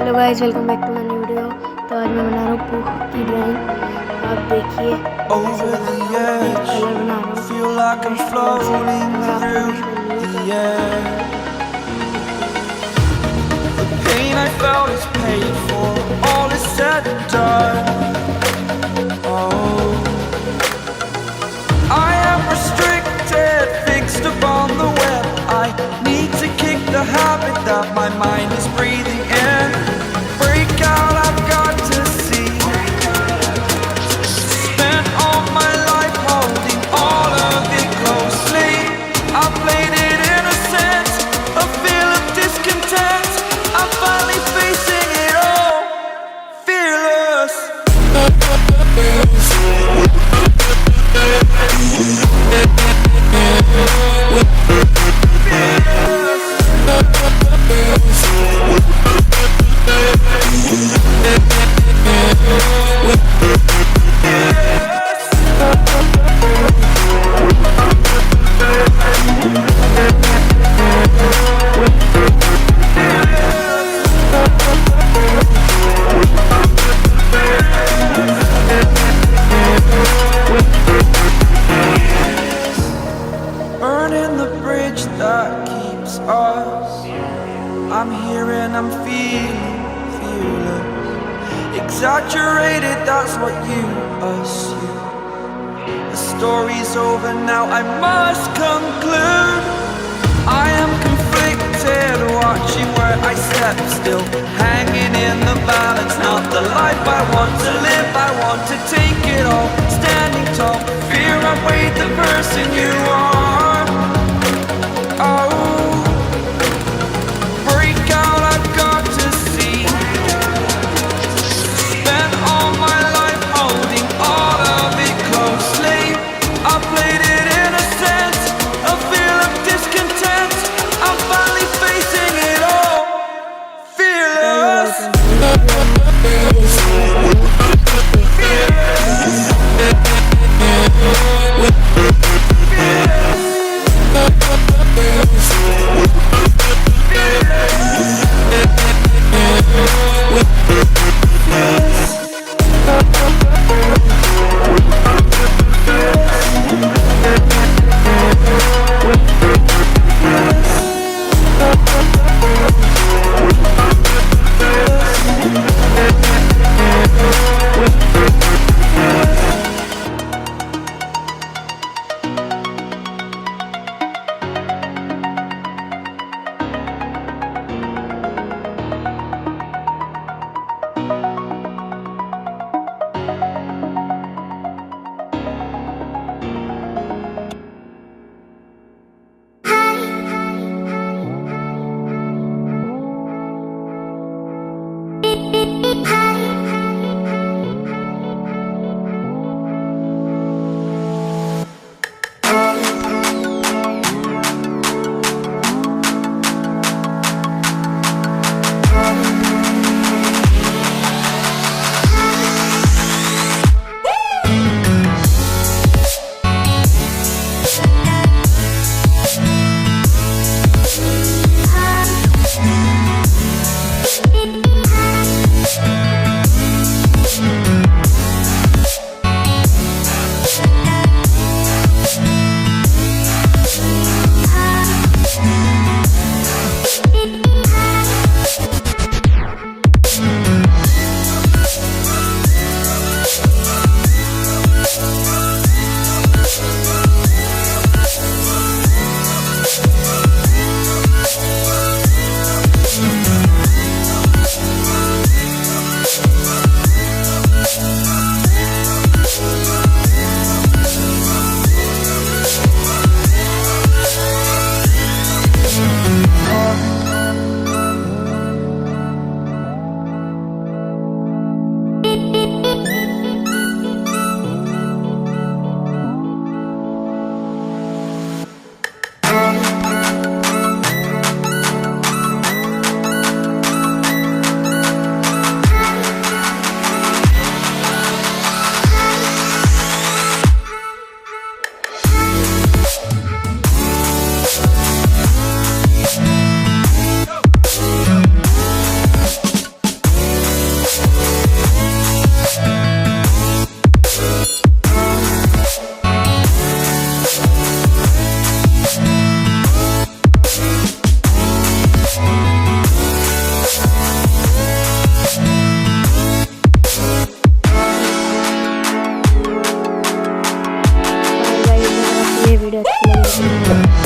Hello guys, welcome back to my new video. तो आज मैं बना रहा हूँ पूह की ड्राइंग। आप देखिए कैसे बना रहा हूँ, कलर बना रहा I'm here and I'm feeling fearless. Exaggerated, that's what you assume. The story's over now, I must conclude. I am conflicted, watching where I step still, hanging in the balance. Not the life I want to live, I want to take it all. Standing tall, fear I weighed the person you are. Oh, video अच्छी लगी तो